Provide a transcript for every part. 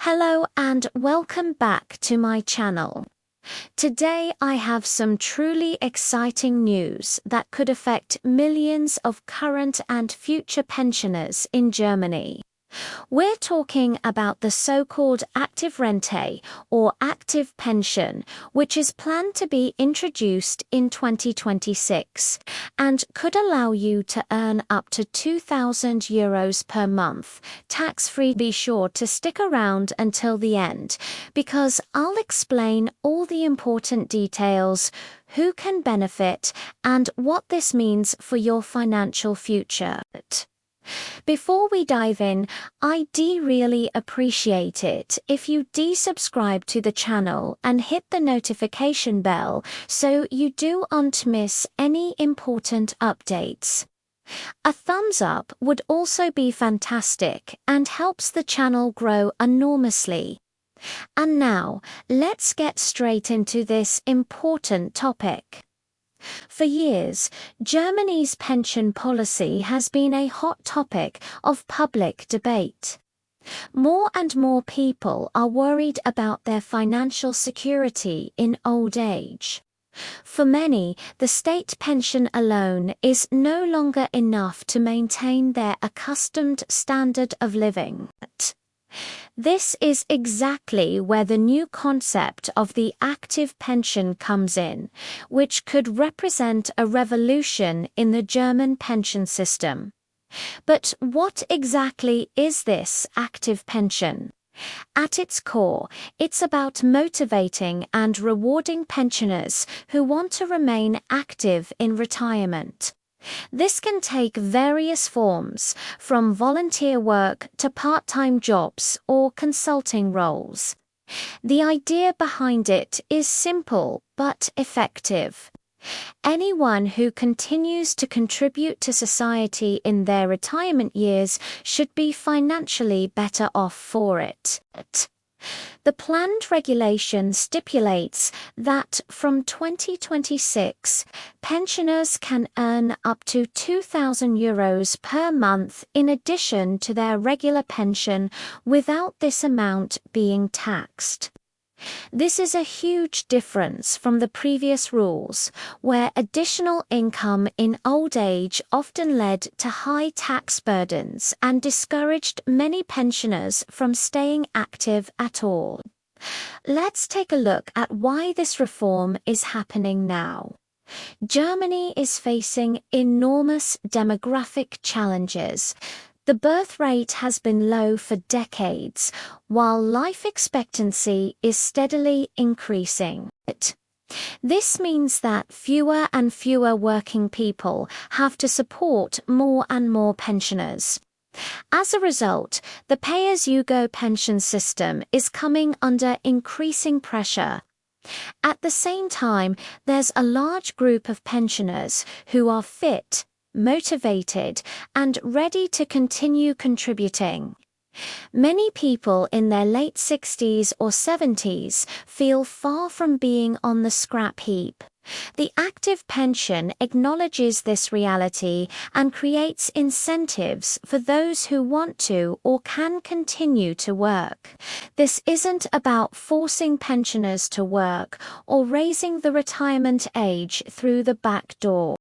Hello and welcome back to my channel. Today I have some truly exciting news that could affect millions of current and future pensioners in Germany. We're talking about the so-called Aktivrente, or active pension, which is planned to be introduced in 2026 and could allow you to earn up to €2,000 per month, tax-free. Be sure to stick around until the end, because I'll explain all the important details, who can benefit, and what this means for your financial future. Before we dive in, I'd really appreciate it if you subscribe to the channel and hit the notification bell so you don't miss any important updates. A thumbs up would also be fantastic and helps the channel grow enormously. And now, let's get straight into this important topic. For years, Germany's pension policy has been a hot topic of public debate. More and more people are worried about their financial security in old age. For many, the state pension alone is no longer enough to maintain their accustomed standard of living. This is exactly where the new concept of the active pension comes in, which could represent a revolution in the German pension system. But what exactly is this active pension? At its core, it's about motivating and rewarding pensioners who want to remain active in retirement. This can take various forms, from volunteer work to part-time jobs or consulting roles. The idea behind it is simple but effective. Anyone who continues to contribute to society in their retirement years should be financially better off for it. The planned regulation stipulates that from 2026, pensioners can earn up to €2,000 per month in addition to their regular pension without this amount being taxed. This is a huge difference from the previous rules, where additional income in old age often led to high tax burdens and discouraged many pensioners from staying active at all. Let's take a look at why this reform is happening now. Germany is facing enormous demographic challenges. The birth rate has been low for decades, while life expectancy is steadily increasing. This means that fewer and fewer working people have to support more and more pensioners. As a result, the pay-as-you-go pension system is coming under increasing pressure. At the same time, there's a large group of pensioners who are fit, motivated, and ready to continue contributing. Many people in their late 60s or 70s feel far from being on the scrap heap. The active pension acknowledges this reality and creates incentives for those who want to or can continue to work. This isn't about forcing pensioners to work or raising the retirement age through the back door.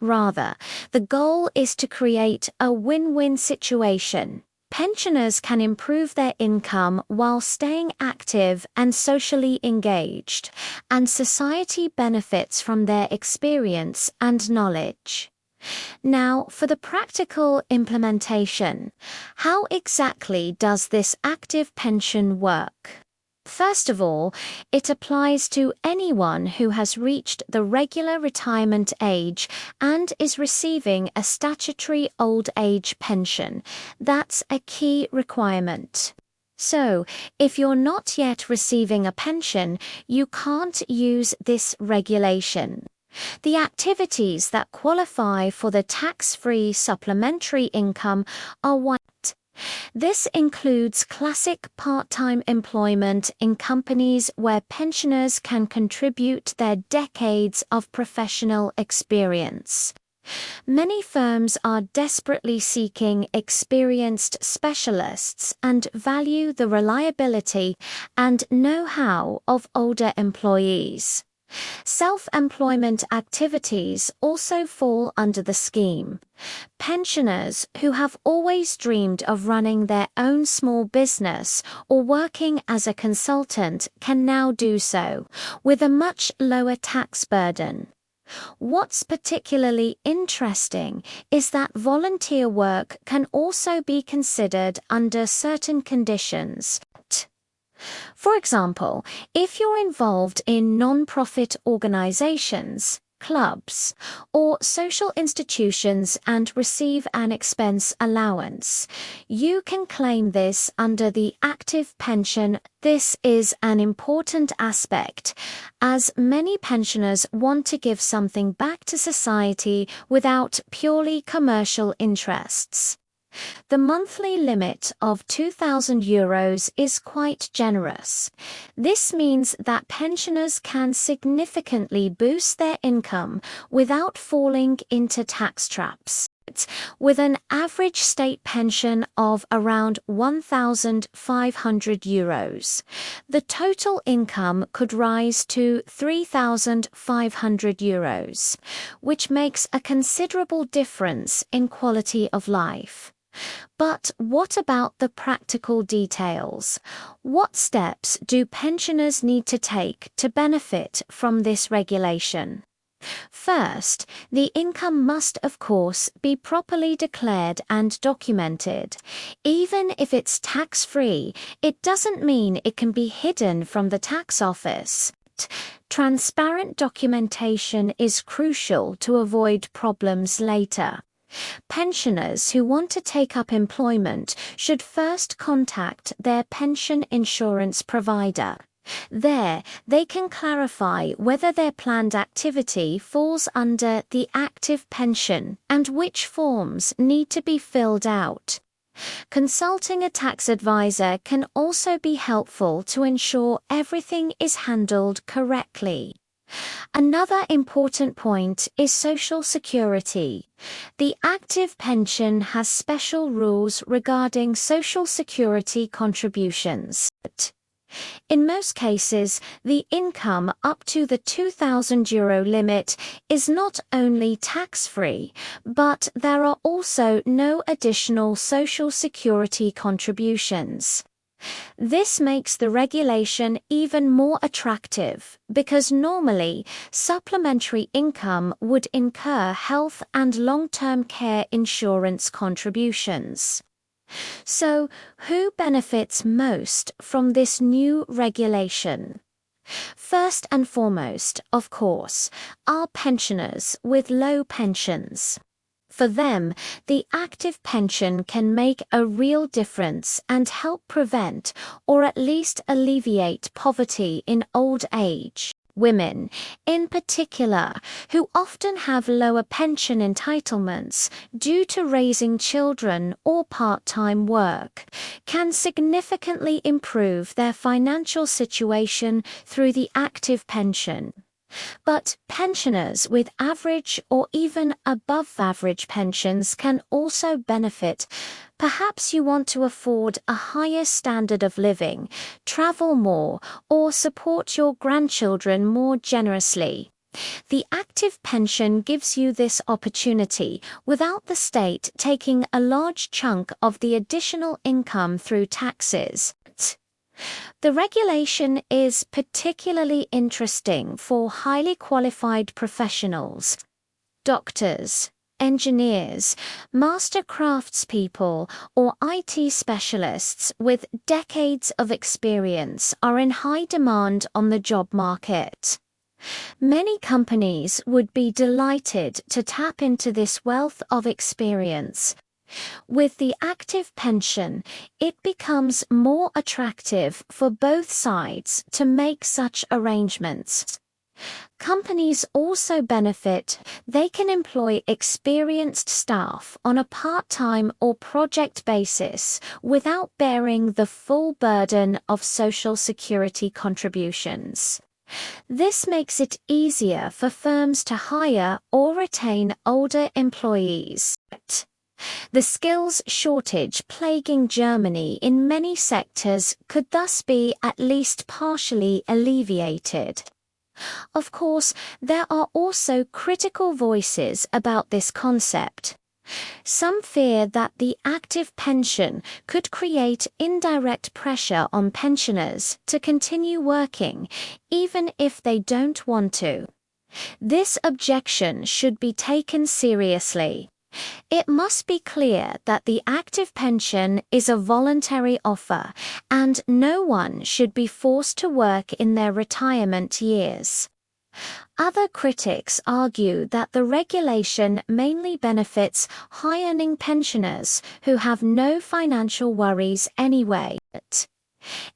Rather, the goal is to create a win-win situation. Pensioners can improve their income while staying active and socially engaged, and society benefits from their experience and knowledge. Now, for the practical implementation, how exactly does this active pension work? First of all, it applies to anyone who has reached the regular retirement age and is receiving a statutory old age pension. That's a key requirement. So, if you're not yet receiving a pension, you can't use this regulation. The activities that qualify for the tax-free supplementary income are what? This includes classic part-time employment in companies where pensioners can contribute their decades of professional experience. Many firms are desperately seeking experienced specialists and value the reliability and know-how of older employees. Self-employment activities also fall under the scheme. Pensioners who have always dreamed of running their own small business or working as a consultant can now do so, with a much lower tax burden. What's particularly interesting is that volunteer work can also be considered under certain conditions. For example, if you're involved in non-profit organizations, clubs, or social institutions and receive an expense allowance, you can claim this under the active pension. This is an important aspect, as many pensioners want to give something back to society without purely commercial interests. The monthly limit of €2,000 is quite generous. This means that pensioners can significantly boost their income without falling into tax traps. With an average state pension of around €1,500, the total income could rise to €3,500, which makes a considerable difference in quality of life. But what about the practical details? What steps do pensioners need to take to benefit from this regulation? First, the income must, of course, be properly declared and documented. Even if it's tax-free, it doesn't mean it can be hidden from the tax office. Transparent documentation is crucial to avoid problems later. Pensioners who want to take up employment should first contact their pension insurance provider. There, they can clarify whether their planned activity falls under the active pension and which forms need to be filled out. Consulting a tax advisor can also be helpful to ensure everything is handled correctly. Another important point is Social Security. The active pension has special rules regarding Social Security contributions. In most cases, the income up to the €2,000 limit is not only tax-free, but there are also no additional Social Security contributions. This makes the regulation even more attractive because normally supplementary income would incur health and long-term care insurance contributions. So, who benefits most from this new regulation? First and foremost, of course, are pensioners with low pensions. For them, the active pension can make a real difference and help prevent or at least alleviate poverty in old age. Women, in particular, who often have lower pension entitlements due to raising children or part-time work, can significantly improve their financial situation through the active pension. But pensioners with average or even above-average pensions can also benefit. Perhaps you want to afford a higher standard of living, travel more, or support your grandchildren more generously. The active pension gives you this opportunity without the state taking a large chunk of the additional income through taxes. The regulation is particularly interesting for highly qualified professionals. Doctors, engineers, master craftspeople, or IT specialists with decades of experience are in high demand on the job market. Many companies would be delighted to tap into this wealth of experience. With the active pension, it becomes more attractive for both sides to make such arrangements. Companies also benefit. They can employ experienced staff on a part-time or project basis without bearing the full burden of Social Security contributions. This makes it easier for firms to hire or retain older employees. The skills shortage plaguing Germany in many sectors could thus be at least partially alleviated. Of course, there are also critical voices about this concept. Some fear that the active pension could create indirect pressure on pensioners to continue working, even if they don't want to. This objection should be taken seriously. It must be clear that the active pension is a voluntary offer, and no one should be forced to work in their retirement years. Other critics argue that the regulation mainly benefits high-earning pensioners who have no financial worries anyway.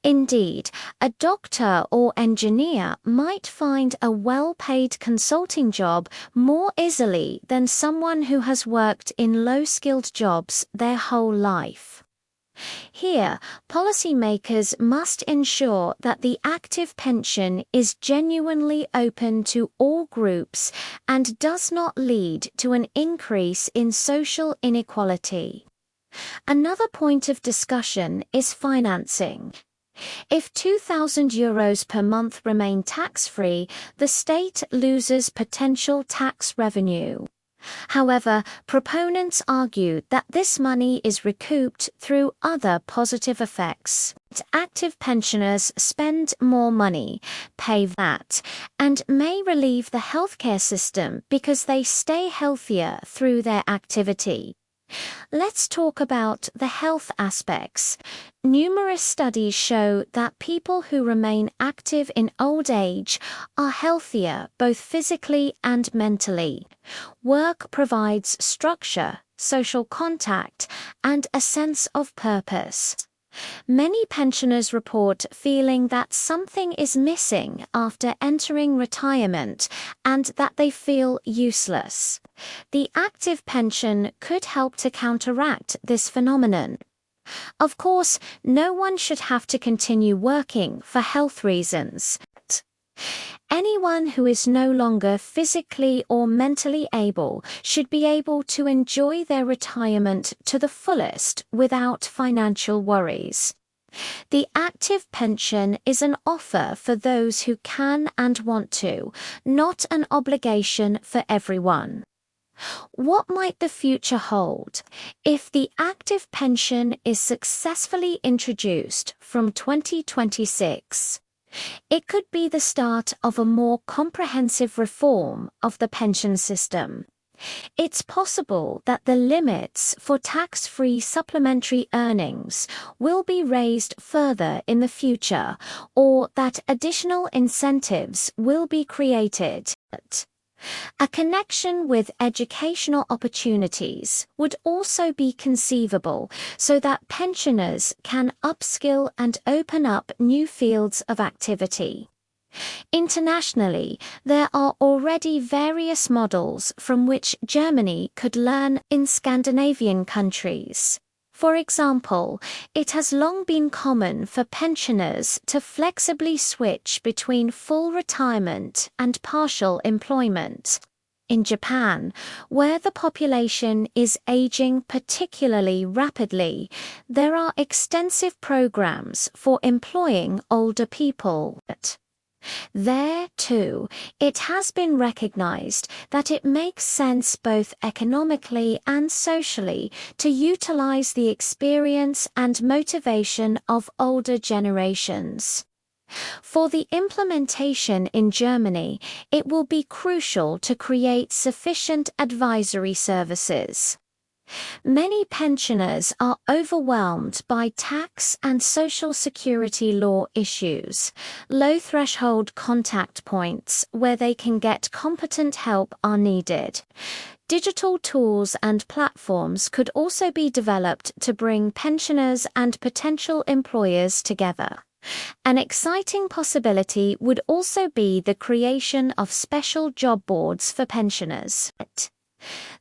Indeed, a doctor or engineer might find a well-paid consulting job more easily than someone who has worked in low-skilled jobs their whole life. Here, policymakers must ensure that the active pension is genuinely open to all groups and does not lead to an increase in social inequality. Another point of discussion is financing. If €2,000 per month remain tax-free, the state loses potential tax revenue. However, proponents argue that this money is recouped through other positive effects. Active pensioners spend more money, pay VAT, and may relieve the healthcare system because they stay healthier through their activity. Let's talk about the health aspects. Numerous studies show that people who remain active in old age are healthier both physically and mentally. Work provides structure, social contact, and a sense of purpose. Many pensioners report feeling that something is missing after entering retirement and that they feel useless. The active pension could help to counteract this phenomenon. Of course, no one should have to continue working for health reasons. Anyone who is no longer physically or mentally able should be able to enjoy their retirement to the fullest without financial worries. The active pension is an offer for those who can and want to, not an obligation for everyone. What might the future hold? If the active pension is successfully introduced from 2026, it could be the start of a more comprehensive reform of the pension system. It's possible that the limits for tax-free supplementary earnings will be raised further in the future, or that additional incentives will be created. A connection with educational opportunities would also be conceivable so that pensioners can upskill and open up new fields of activity. Internationally, there are already various models from which Germany could learn in Scandinavian countries. For example, it has long been common for pensioners to flexibly switch between full retirement and partial employment. In Japan, where the population is aging particularly rapidly, there are extensive programs for employing older people. There, too, it has been recognized that it makes sense both economically and socially to utilize the experience and motivation of older generations. For the implementation in Germany, it will be crucial to create sufficient advisory services. Many pensioners are overwhelmed by tax and social security law issues. Low threshold contact points where they can get competent help are needed. Digital tools and platforms could also be developed to bring pensioners and potential employers together. An exciting possibility would also be the creation of special job boards for pensioners.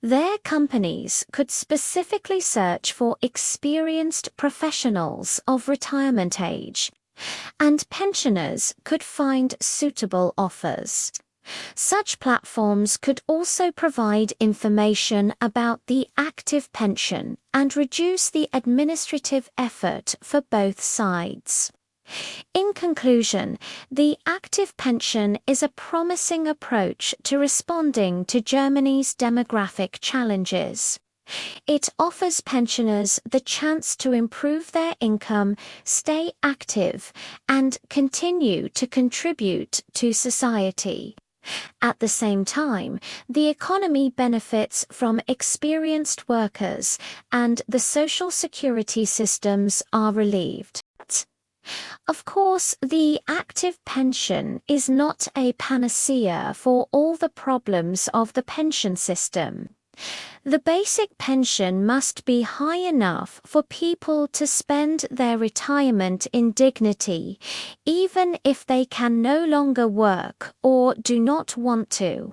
Their companies could specifically search for experienced professionals of retirement age. and pensioners could find suitable offers. Such platforms could also provide information about the active pension and reduce the administrative effort for both sides. In conclusion, the active pension is a promising approach to responding to Germany's demographic challenges. It offers pensioners the chance to improve their income, stay active, and continue to contribute to society. At the same time, the economy benefits from experienced workers, and the social security systems are relieved. Of course, the active pension is not a panacea for all the problems of the pension system. The basic pension must be high enough for people to spend their retirement in dignity, even if they can no longer work or do not want to.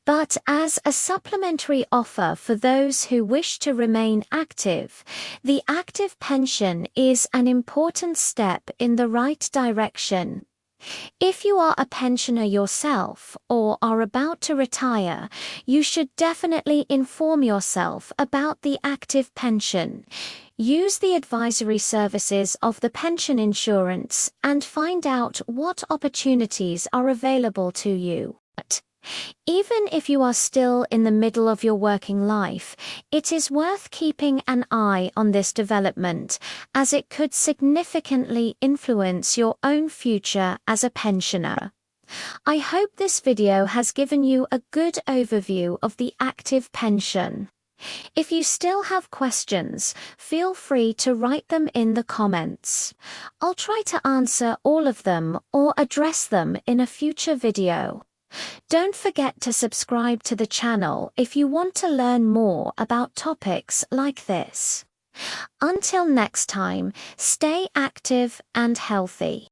But as a supplementary offer for those who wish to remain active, the active pension is an important step in the right direction. If you are a pensioner yourself or are about to retire, you should definitely inform yourself about the active pension. Use the advisory services of the pension insurance and find out what opportunities are available to you. Even if you are still in the middle of your working life, it is worth keeping an eye on this development, as it could significantly influence your own future as a pensioner. I hope this video has given you a good overview of the active pension. If you still have questions, feel free to write them in the comments. I'll try to answer all of them or address them in a future video. Don't forget to subscribe to the channel if you want to learn more about topics like this. Until next time, stay active and healthy.